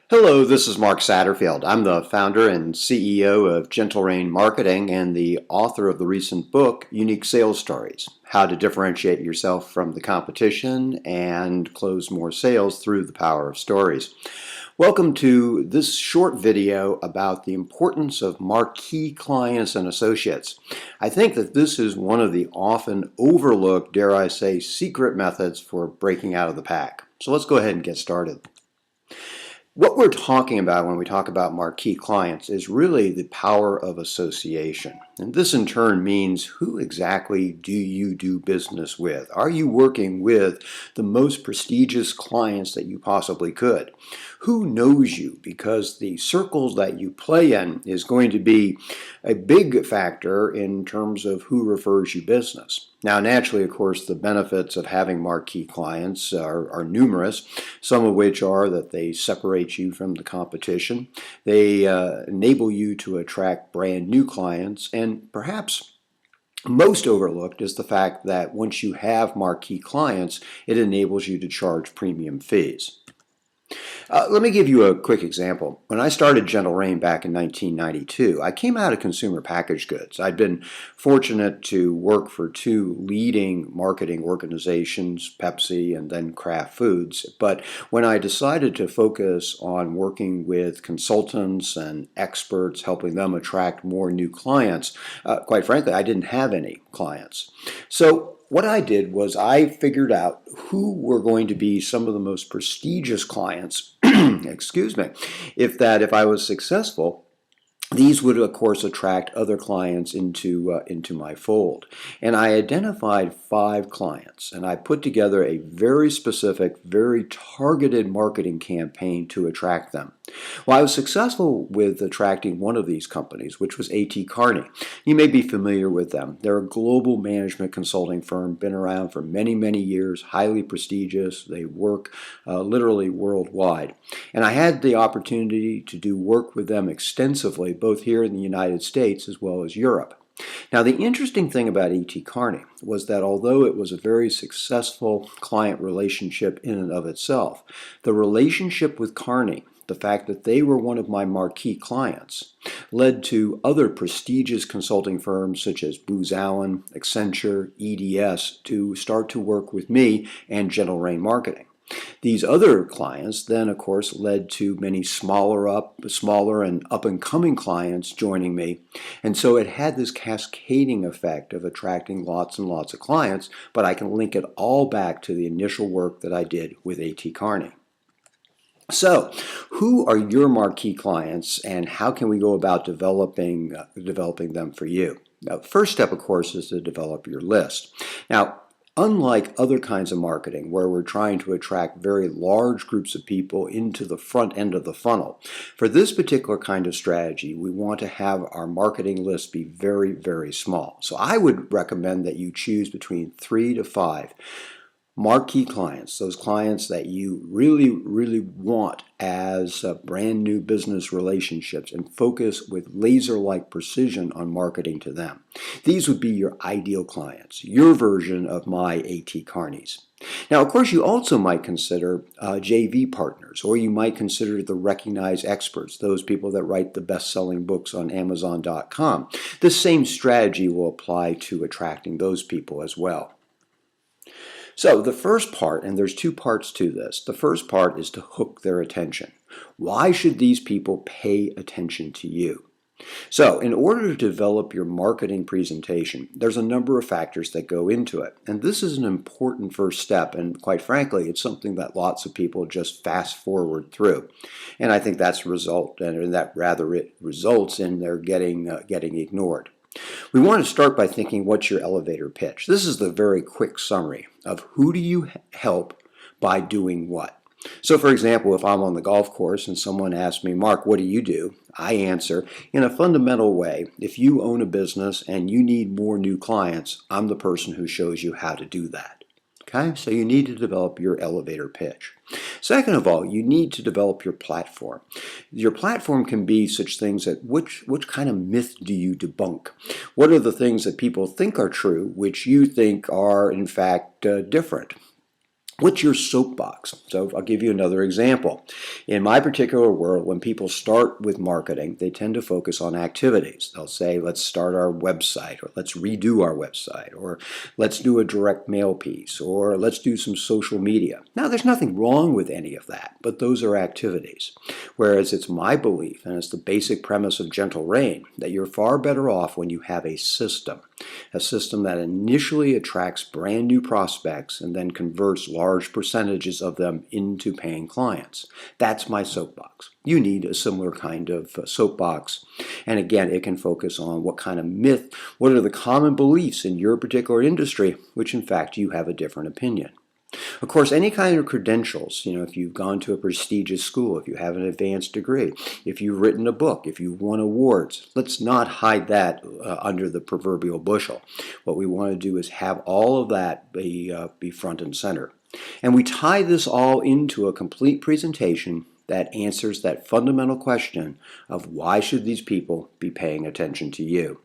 Hello, this is Mark Satterfield. I'm the founder and CEO of Gentle Rain Marketing and the author of the recent book, Unique Sales Stories: How to Differentiate Yourself from the Competition and Close More Sales Through the Power of Stories. Welcome to this short video about the importance of marquee clients and associates. I think that this is one of the often overlooked, dare I say, secret methods for breaking out of the pack. So let's go ahead and get started. What we're talking about when we talk about marquee clients is really the power of association. And this in turn means, who exactly do you do business with? Are you working with the most prestigious clients that you possibly could? Who knows you? Because the circles that you play in is going to be a big factor in terms of who refers you business. Now, naturally, of course, the benefits of having marquee clients are numerous, some of which are that they separate you from the competition. They enable you to attract brand new clients, and perhaps most overlooked is the fact that once you have marquee clients, it enables you to charge premium fees. Let me give you a quick example. When I started Gentle Rain back in 1992, I came out of consumer packaged goods. I'd been fortunate to work for two leading marketing organizations, Pepsi and then Kraft Foods. But when I decided to focus on working with consultants and experts, helping them attract more new clients, quite frankly, I didn't have any clients. So what I did was I figured out who were going to be some of the most prestigious clients, excuse me, if I was successful, these would, of course, attract other clients into my fold. And I identified 5 clients, and I put together a very specific, very targeted marketing campaign to attract them. Well, I was successful with attracting one of these companies, which was A.T. Kearney. You may be familiar with them. They're a global management consulting firm, been around for many, many years, highly prestigious. They work literally worldwide. And I had the opportunity to do work with them extensively, both here in the United States as well as Europe. Now, the interesting thing about A.T. Kearney was that although it was a very successful client relationship in and of itself, the relationship with Kearney, the fact that they were one of my marquee clients, led to other prestigious consulting firms such as Booz Allen, Accenture, EDS to start to work with me and Gentle Rain Marketing. These other clients then, of course, led to many smaller and up-and-coming clients joining me. And so it had this cascading effect of attracting lots and lots of clients, but I can link it all back to the initial work that I did with A.T. Kearney. So, who are your marquee clients, and how can we go about developing them for you? Now, first step, of course, is to develop your list. Now, unlike other kinds of marketing where we're trying to attract very large groups of people into the front end of the funnel, for this particular kind of strategy, we want to have our marketing list be very, very small. So I would recommend that you choose between 3 to 5 marquee clients, those clients that you really, really want as brand new business relationships, and focus with laser-like precision on marketing to them. These would be your ideal clients, your version of my A.T. Kearneys. Now, of course, you also might consider JV partners, or you might consider the recognized experts, those people that write the best-selling books on Amazon.com. The same strategy will apply to attracting those people as well. So the first part, and there's 2 parts to this, the first part is to hook their attention. Why should these people pay attention to you? So in order to develop your marketing presentation, there's a number of factors that go into it. And this is an important first step, and quite frankly, it's something that lots of people just fast forward through. And I think it results in their getting ignored. We want to start by thinking, what's your elevator pitch? This is the very quick summary of who do you help by doing what. So for example, if I'm on the golf course and someone asks me, Mark, what do you do? I answer, in a fundamental way, if you own a business and you need more new clients, I'm the person who shows you how to do that. Okay, so you need to develop your elevator pitch. Second of all, you need to develop your platform. Your platform can be such things as which kind of myth do you debunk? What are the things that people think are true, which you think are in fact different? What's your soapbox? So I'll give you another example. In my particular world, when people start with marketing, they tend to focus on activities. They'll say, let's start our website, or let's redo our website, or let's do a direct mail piece, or let's do some social media. Now, there's nothing wrong with any of that, but those are activities. Whereas it's my belief, and it's the basic premise of Gentle Rain, that you're far better off when you have a system that initially attracts brand new prospects and then converts large percentages of them into paying clients. That's my soapbox. You need a similar kind of soapbox. And again, it can focus on what kind of myth, what are the common beliefs in your particular industry, which in fact you have a different opinion. Of course, any kind of credentials, if you've gone to a prestigious school, if you have an advanced degree, if you've written a book, if you've won awards, let's not hide that under the proverbial bushel. What we want to do is have all of that be front and center. And we tie this all into a complete presentation that answers that fundamental question of why should these people be paying attention to you?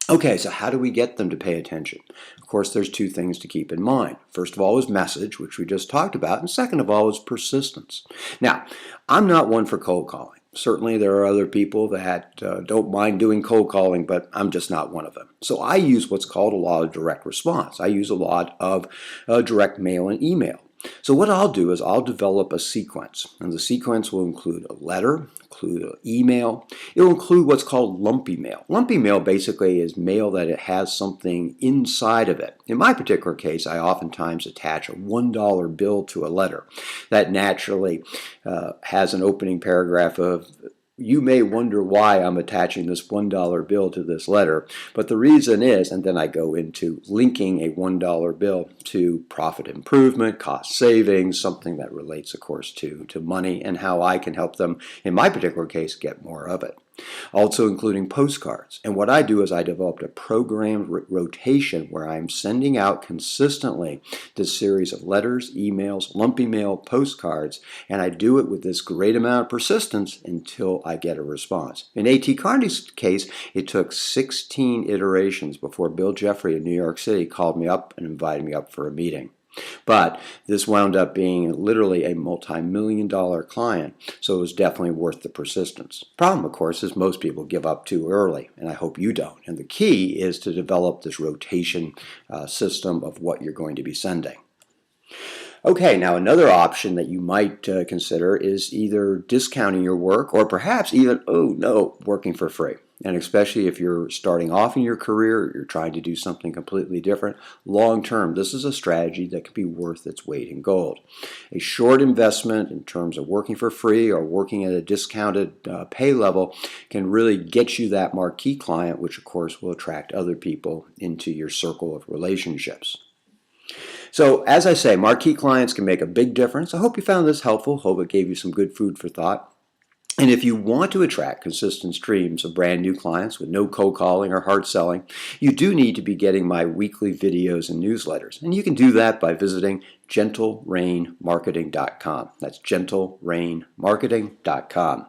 Okay, so how do we get them to pay attention? Of course, there's two things to keep in mind. First of all is message, which we just talked about, and second of all is persistence. Now, I'm not one for cold calling. Certainly there are other people that don't mind doing cold calling, but I'm just not one of them. So I use what's called a lot of direct response. I use a lot of direct mail and email. So what I'll do is I'll develop a sequence, and the sequence will include a letter, include an email. It will include what's called lumpy mail. Lumpy mail basically is mail that it has something inside of it. In my particular case, I oftentimes attach a $1 bill to a letter that naturally has an opening paragraph of, you may wonder why I'm attaching this $1 bill to this letter, but the reason is, and then I go into linking a $1 bill to profit improvement, cost savings, something that relates, of course, to money and how I can help them, in my particular case, get more of it. Also including postcards. And what I do is I developed a programmed rotation where I'm sending out consistently this series of letters, emails, lumpy mail, postcards, and I do it with this great amount of persistence until I get a response. In A.T. Kearney's case, it took 16 iterations before Bill Jeffrey in New York City called me up and invited me up for a meeting. But this wound up being literally a multi-million-dollar client, so it was definitely worth the persistence. Problem, of course, is most people give up too early, and I hope you don't. And the key is to develop this rotation system of what you're going to be sending. Okay, now another option that you might consider is either discounting your work or perhaps even, working for free. And especially if you're starting off in your career, you're trying to do something completely different, long term, this is a strategy that could be worth its weight in gold. A short investment in terms of working for free or working at a discounted pay level can really get you that marquee client, which of course will attract other people into your circle of relationships. So as I say, marquee clients can make a big difference. I hope you found this helpful. Hope it gave you some good food for thought. And if you want to attract consistent streams of brand new clients with no cold calling or hard selling, you do need to be getting my weekly videos and newsletters. And you can do that by visiting gentlerainmarketing.com. That's gentlerainmarketing.com.